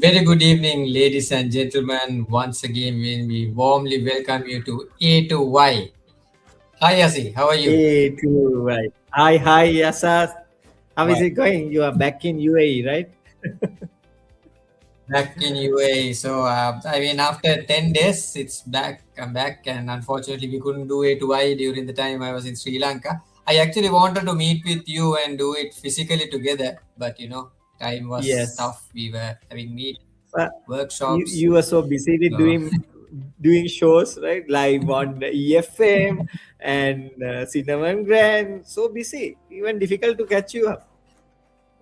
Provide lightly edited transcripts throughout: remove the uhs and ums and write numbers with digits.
Very good evening, ladies and gentlemen. Once again, we warmly welcome you to A2Y. Hi, Yasi. How are you? A2Y. Hi, Yasas. How is Right. it going? You are back in UAE, right? Back in UAE. After 10 days, it's back. I'm back. And unfortunately, we couldn't do A2Y during the time I was in Sri Lanka. I actually wanted to meet with you and do it physically together. But, time was Yes. tough. We were having meet But workshops. you were so busy with So, doing shows, right? Live on the EFM and Cinnamon Grand. So busy. Even difficult to catch you up.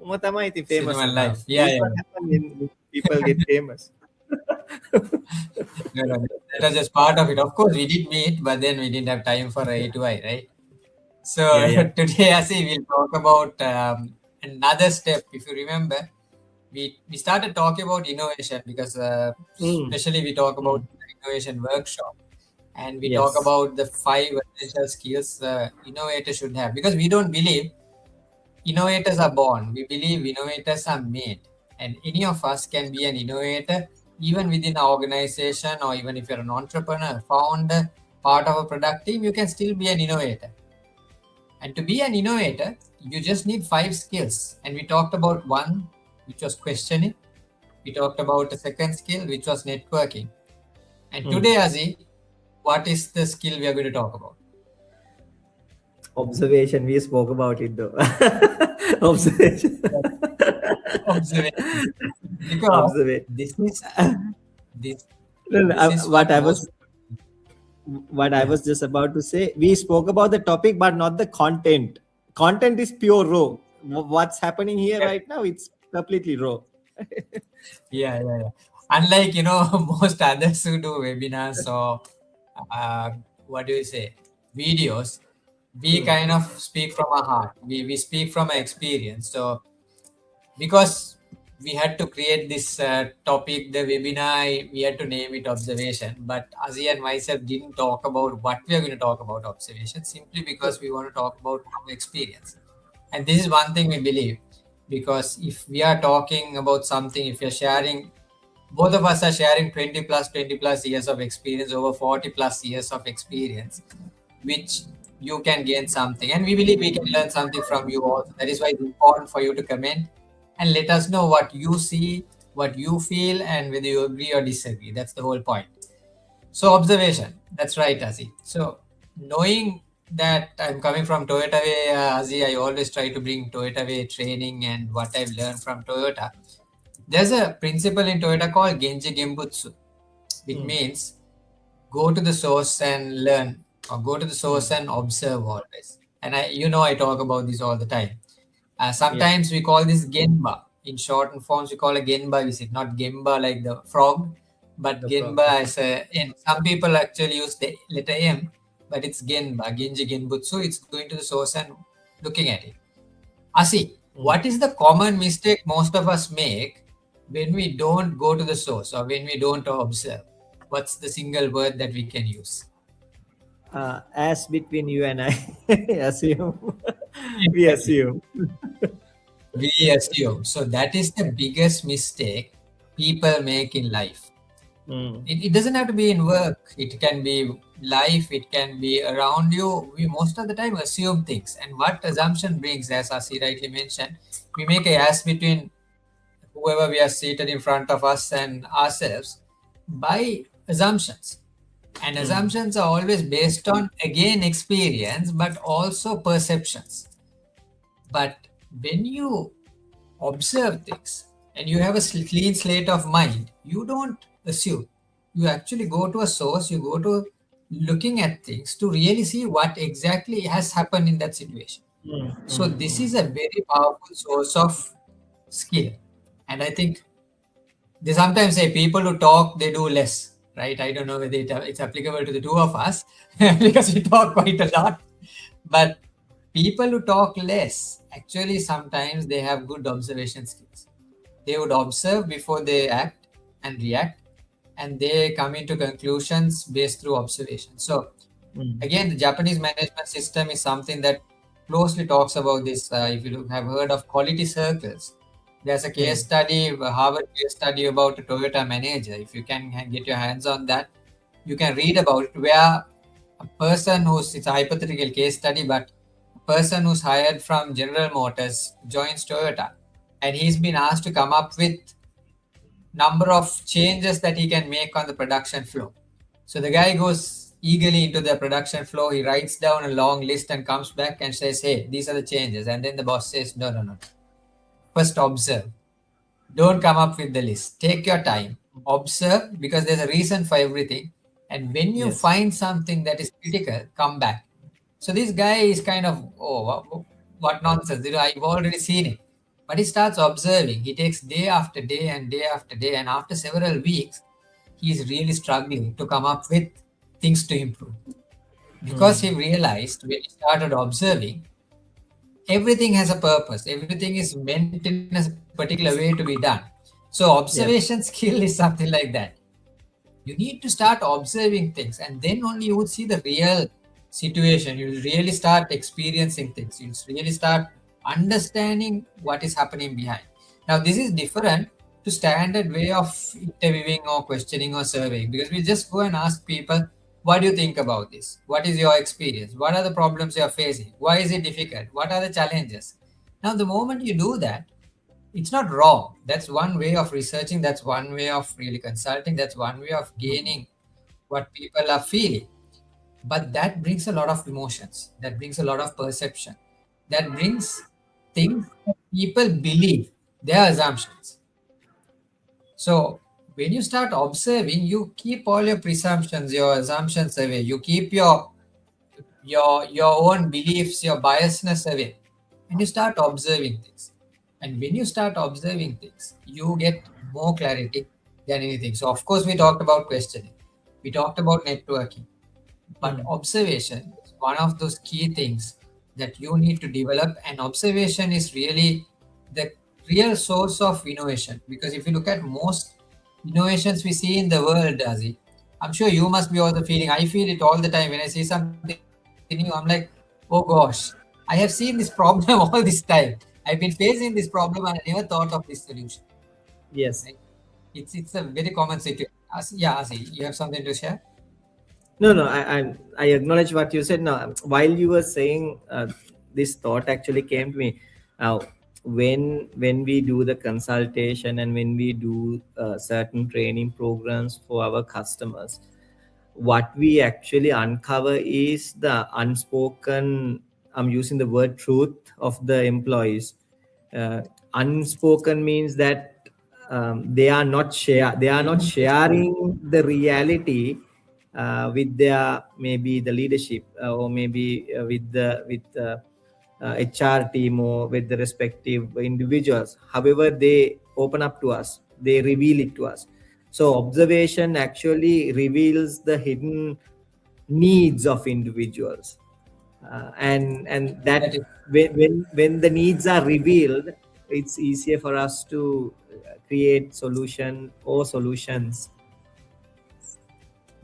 Umatama iti famous cinema now. life. Yeah, This yeah. what happen when people get famous. No, no, that was just part of it. Of course, we did meet, but then we didn't have time for A2I, right? So Yeah, yeah. today, Asi, we'll talk about another step. If you remember, we started talking about innovation because Mm, especially we talk about mm. innovation workshop and we talk Yes. about the five essential skills innovators should have because we don't believe innovators are born. We believe innovators are made. And any of us can be an innovator, even within an organization, or even if you're an entrepreneur, founder, part of a product team, you can still be an innovator. And to be an innovator, you just need five skills. And we talked about one, which was questioning. We talked about the second skill, which was networking. And Mm. today, Azi, what is the skill we are going to talk about? Observation. We spoke about it though. Observation. Observation. Because Observation. this is this No, no, this is what what I most. was Yeah. just about to say, we spoke about the topic, but not the content. Content is pure raw. What's happening here Yeah, right now? It's completely raw. yeah. Unlike most others who do webinars or uh, what do you say, videos, we Hmm. kind of speak from our heart. We speak from our experience. So because we had to create this topic, the webinar, we had to name it observation. But Azi and myself didn't talk about what we are going to talk about observation simply because we want to talk about our experience. And this is one thing we believe because if we are talking about something, if you're sharing, both of us are sharing 20 plus years of experience, over 40 plus years of experience, which you can gain something. And we believe we can learn something from you also. That is why it's important for you to comment and let us know what you see, what you feel, and whether you agree or disagree. That's the whole point. So observation, that's right, Azi. So knowing that I'm coming from Toyota Way, Azi, I always try to bring Toyota Way training and what I've learned from Toyota. There's a principle in Toyota called Genji Genbutsu, which Hmm. means go to the source and learn, or go to the Hmm. source and observe always. And I talk about this all the time. Yeah. Sometimes we call this Genba. In shortened forms, we call a Genba visit, not Gemba like the frog, but The frog. Genba Okay. as a N. Some people actually use the letter M, but it's Genba, Genji Genbutsu. It's going to the source and looking at it. Asi, Hmm. what is the common mistake most of us make when we don't go to the source or when we don't observe? What's the single word that we can use? As between you and I, assume. We Exactly. assume. We assume. So that is the biggest mistake people make in life. Hmm. It doesn't have to be in work. It can be life. It can be around you. We most of the time assume things. And what assumption brings, as Asi rightly mentioned, we make a as between whoever we are seated in front of us and ourselves by assumptions. And Hmm. assumptions are always based on, again, experience, but also perceptions. But when you observe things and you have a clean slate of mind, you don't assume. You actually go to a source, you go to looking at things to really see what exactly has happened in that situation. Hmm. So, Hmm. this Hmm. is a very powerful source of skill. And I think they sometimes say people who talk, they do less, right? I don't know whether it's applicable to the two of us because we talk quite a lot. But people who talk less, actually, sometimes they have good observation skills. They would observe before they act and react, and they come into conclusions based through observation. So, Hmm. again, the Japanese management system is something that closely talks about this. If you have heard of quality circles, There's a case Mm. study, a Harvard case study about a Toyota manager. If you can get your hands on that, you can read about it, where a person who's, it's a hypothetical case study, but a person who's hired from General Motors joins Toyota, and he's been asked to come up with number of changes that he can make on the production floor. So the guy goes eagerly into the production floor. He writes down a long list and comes back and says, "Hey, these are the changes." And then the boss says, "No, no, no. First observe. Don't come up with the list. Take your time. Observe, because there's a reason for everything. And when you Yes. find something that is critical, come back." So this guy is kind of, oh, what nonsense. I've already seen it. But he starts observing. He takes day after day and day after day. And after several weeks, he's really struggling to come up with things to improve. Because Mm. he realized when he started observing, everything has a purpose, everything is meant in a particular way to be done. So observation Yes. skill is something like that. You need to start observing things, and then only you would see the real situation. You'll really start experiencing things. You'll really start understanding what is happening behind. Now, this is different to standard way of interviewing or questioning or surveying, because we just go and ask people, what do you think about this? What is your experience? What are the problems you are facing? Why is it difficult? What are the challenges? Now, the moment you do that, it's not wrong. That's one way of researching. That's one way of really consulting. That's one way of gaining what people are feeling. But that brings a lot of emotions. That brings a lot of perception. That brings things that people believe, their assumptions. So when you start observing, you keep all your presumptions, your assumptions away. You keep your own beliefs, your biasness away, and you start observing things. And when you start observing things, you get more clarity than anything. So of course we talked about questioning, we talked about networking, but Mm. observation is one of those key things that you need to develop. And observation is really the real source of innovation, because if you look at most innovations we see in the world, Azi, I'm sure you must be also feeling, I feel it all the time when I see something new. I'm like, oh gosh, I have seen this problem all this time. I've been facing this problem and I never thought of this solution. Right? Yes. It's a very common situation. Yeah, Azi, you have something to share? No, no, I acknowledge what you said. Now, while you were saying, this thought actually came to me. Now, when we do the consultation and when we do certain training programs for our customers, what we actually uncover is the unspoken. I'm using the word truth of the employees. uh, Unspoken means that they are not sharing the reality with their, maybe the leadership, or maybe with HR team, or with the respective individuals. However, they open up to us, they reveal it to us. So observation actually reveals the hidden needs of individuals, and That that is when the needs are revealed, it's easier for us to create solutions.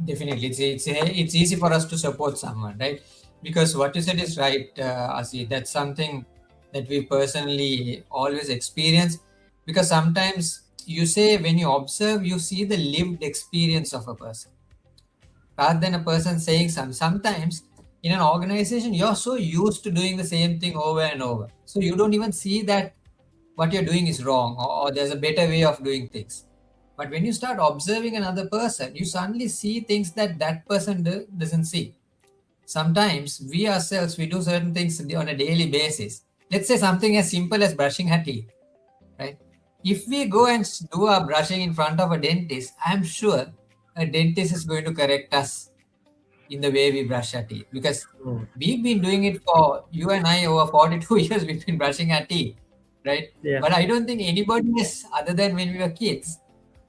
definitely, it's easy for us to support someone, right? Because what you said is right, Asi. That's something that we personally always experience. Because sometimes you say when you observe, you see the lived experience of a person rather than a person saying some. Sometimes in an organization, you're so used to doing the same thing over and over, so you don't even see that what you're doing is wrong, or there's a better way of doing things. But when you start observing another person, you suddenly see things that that person doesn't see. Sometimes we ourselves, we do certain things on a daily basis. Let's say something as simple as brushing our teeth, right? If we go and do our brushing in front of a dentist, I'm sure a dentist is going to correct us in the way we brush our teeth, because Mm. we've been doing it for you and I over 42 years. We've been brushing our teeth, right? Yeah. But I don't think anybody has, other than when we were kids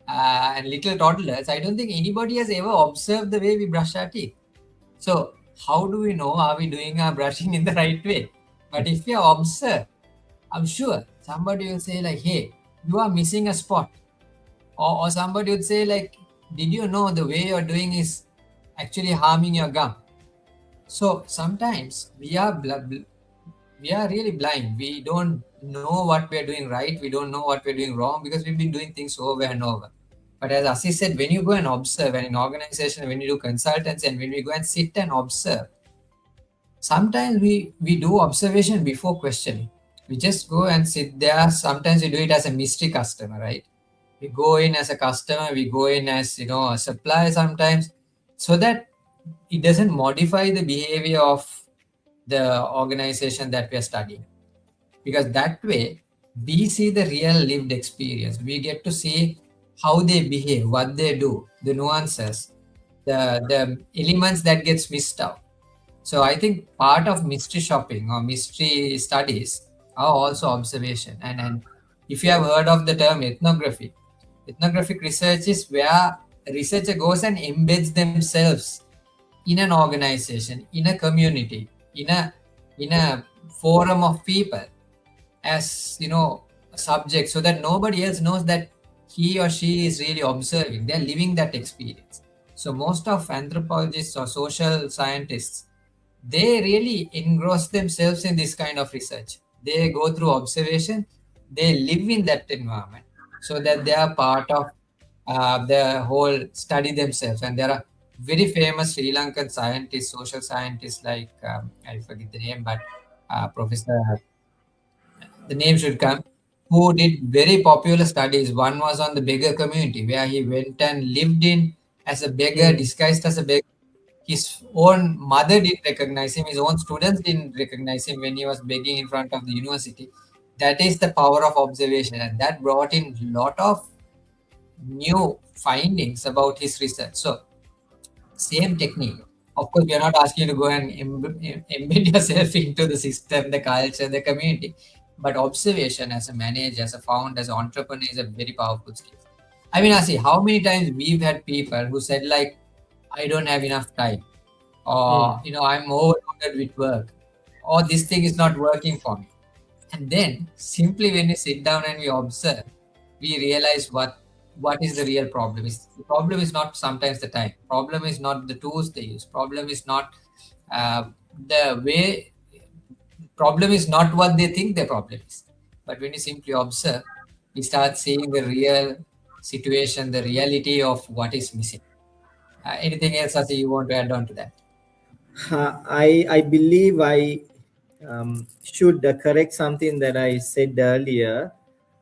and little toddlers, I don't think anybody has ever observed the way we brush our teeth. So how do we know, are we doing our brushing in the right way? But if we observe, I'm sure somebody will say like, hey, you are missing a spot. Or somebody would say like, did you know the way you're doing is actually harming your gum? So sometimes we are really blind. We don't know what we are doing right, we don't know what we're doing wrong, because we've been doing things over and over. But as Assis said, when you go and observe, and in organization, when you do consultancy, and when we go and sit and observe, sometimes we do observation before questioning. We just go and sit there. Sometimes we do it as a mystery customer, right? We go in as a customer, we go in as, a supplier sometimes, so that it doesn't modify the behavior of the organization that we are studying. Because that way we see the real lived experience, we get to see how they behave, what they do, the nuances, the elements that gets missed out. So I think part of mystery shopping or mystery studies are also observation. And if you have heard of the term ethnography, ethnographic research is where a researcher goes and embeds themselves in an organization, in a community, in a forum of people, as a subject, so that nobody else knows that he or she is really observing, they're living that experience. So most of anthropologists or social scientists, they really engross themselves in this kind of research. They go through observation, they live in that environment, so that they are part of the whole study themselves. And there are very famous Sri Lankan scientists, social scientists, like I forget the name, but Professor, the name should come, who did very popular studies. One was on the beggar community, where he went and lived in as a beggar, Mm. disguised as a beggar. His own mother didn't recognize him, his own students didn't recognize him when he was begging in front of the university. That is the power of observation, and that brought in a lot of new findings about his research. So, same technique. Of course, we are not asking you to go and embed yourself into the system, the culture, the community. But observation as a manager, as a founder, as an entrepreneur is a very powerful skill. I mean, I see how many times we've had people who said, like, I don't have enough time, or, Mm. I'm overloaded with work, or this thing is not working for me. And then simply when we sit down and we observe, we realize what is the real problem. Is the problem is not sometimes the time. Problem is not the tools they use. Problem is not uh, the way. Problem is not what they think the problem is. But when you simply observe, we start seeing the real situation, the reality of what is missing. Anything else, Asi, you want to add on to that? I believe I should correct something that I said earlier.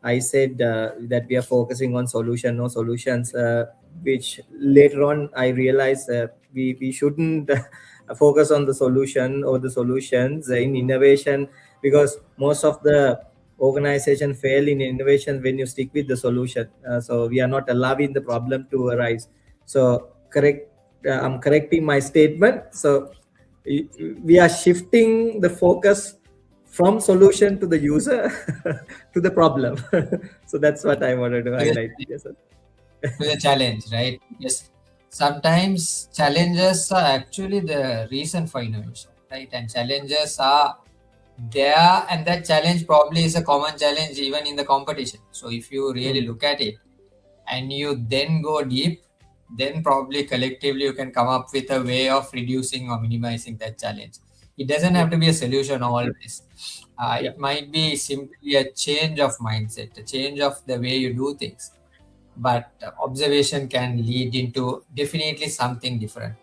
I said that we are focusing on solution, no solutions, which later on I realized we shouldn't focus on the solution or the solutions in innovation, because most of the organization fail in innovation when you stick with the solution. So we are not allowing the problem to arise. So I'm correcting my statement. So we are shifting the focus from solution to the user to the problem. So that's what I wanted to To the, highlight. Yes, sir. to the challenge, right? Yes. Sometimes challenges are actually the reason for innovation, right? And challenges are there, and that challenge probably is a common challenge even in the competition. So if you really Mm. look at it and you then go deep, then probably collectively you can come up with a way of reducing or minimizing that challenge. It doesn't Yeah, have to be a solution always. yeah. It might be simply a change of mindset, a change of the way you do things. But observation can lead into definitely something different.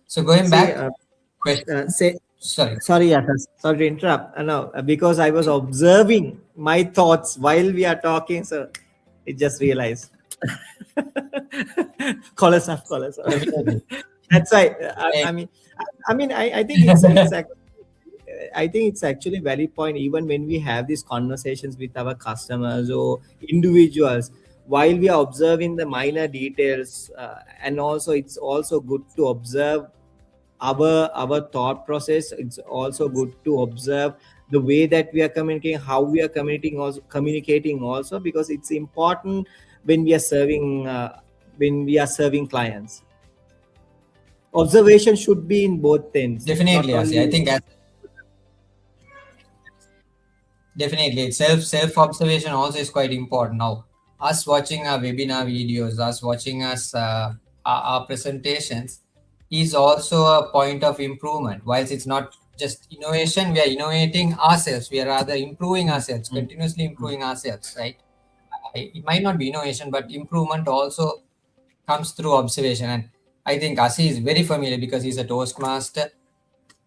So going See, back, question. say, Sorry. sorry, Yasas, sorry to interrupt. No, because I was observing my thoughts while we are talking, so it just realized. Call us up, call us up. Definitely. That's right. Eh, I think it's I think it's actually a valid point. Even when we have these conversations with our customers or individuals, while we are observing the minor details, and also it's also good to observe our thought process. It's also good to observe the way that we are communicating, how we are communicating also, because it's important when we are serving clients. Observation should be in both ends, not Definitely, Asi. I only. think definitely self observation also is quite important. Now, us watching our webinar videos, us watching us our presentations is also a point of improvement. Whilst it's not just innovation. We are innovating ourselves. We are rather improving Mm, ourselves, mm, continuously mm. improving ourselves, right? It might not be innovation, but improvement also comes through observation. And I think Asi is very familiar because he's a Toastmaster.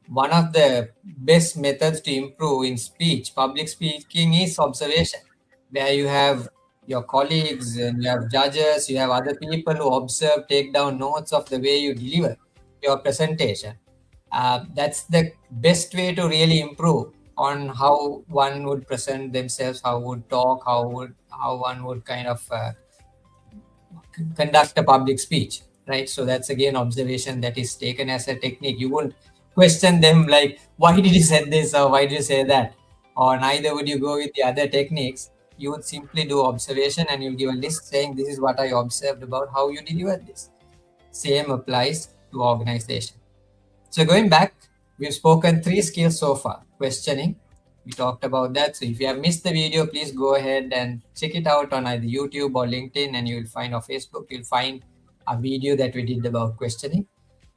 One of the best methods to improve in speech, public speaking, is observation, where you have your colleagues and you have judges, you have other people who observe, take down notes of the way you deliver your presentation. That's the best way to really improve on how one would present themselves, how would talk, how one would kind of conduct a public speech, right? So that's again observation that is taken as a technique. You won't question them like, why did you say this or why did you say that? Or neither would you go with the other techniques. You would simply do observation and you'll give a list saying, this is what I observed about how you delivered this. Same applies to organization. So going back, we've spoken three skills so far. Questioning, we talked about that. So if you have missed the video, please go ahead and check it out on either YouTube or LinkedIn, and you'll find, or Facebook, you'll find a video that we did about questioning.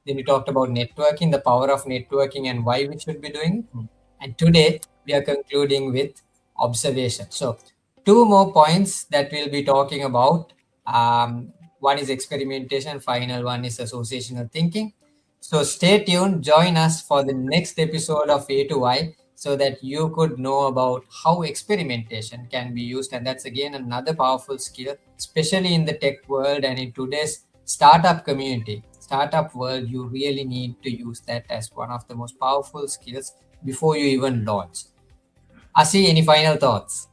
Then we talked about networking, the power of networking and why we should be doing it. And today we are concluding with observation. So two more points that we'll be talking about. One is experimentation, final one is associational thinking. So stay tuned, join us for the next episode of A2Y so that you could know about how experimentation can be used. And that's again another powerful skill, especially in the tech world and in today's startup community, startup world. You really need to use that as one of the most powerful skills before you even launch. Asi, any final thoughts?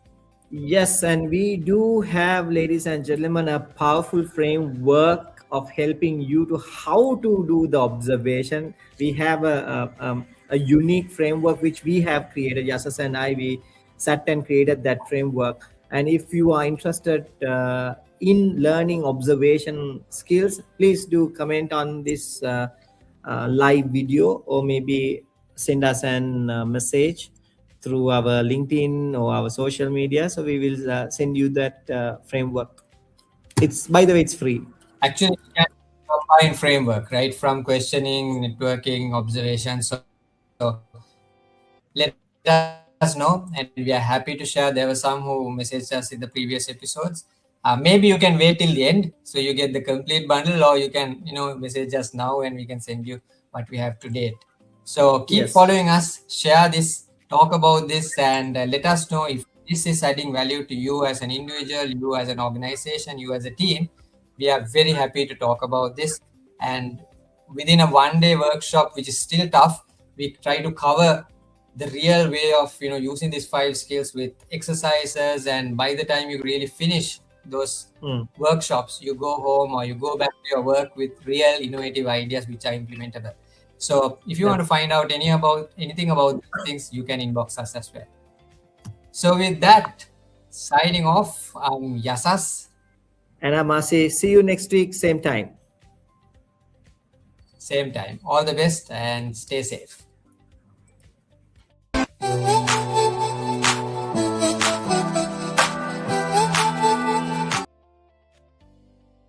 Yes, and we do have, ladies and gentlemen, a powerful framework of helping you to how to do the observation. We have a unique framework which we have created. Yasas and I, we sat and created that framework. And if you are interested in learning observation skills, please do comment on this live video, or maybe send us an message through our LinkedIn or our social media. So we will send you that framework. It's, by the way, it's free. Actually, we can combine framework, right? From questioning, networking, observation. So let us know, and we are happy to share. There were some who messaged us in the previous episodes. Maybe you can wait till the end so you get the complete bundle, or you can, message us now and we can send you what we have to date. So keep following us, share Yes. this, talk about this, and let us know if this is adding value to you as an individual, you as an organization, you as a team. We are very happy to talk about this. And within a 1 day workshop, which is still tough, we try to cover the real way of using these 5 skills with exercises. And by the time you really finish those Mm. workshops, you go home or you go back to your work with real innovative ideas which are implementable. So if you want to That's, find out anything about these things, you can inbox us as well. So with that, signing off, Yasas. and Amasi, see you next week, same time. Same time. All the best and stay safe.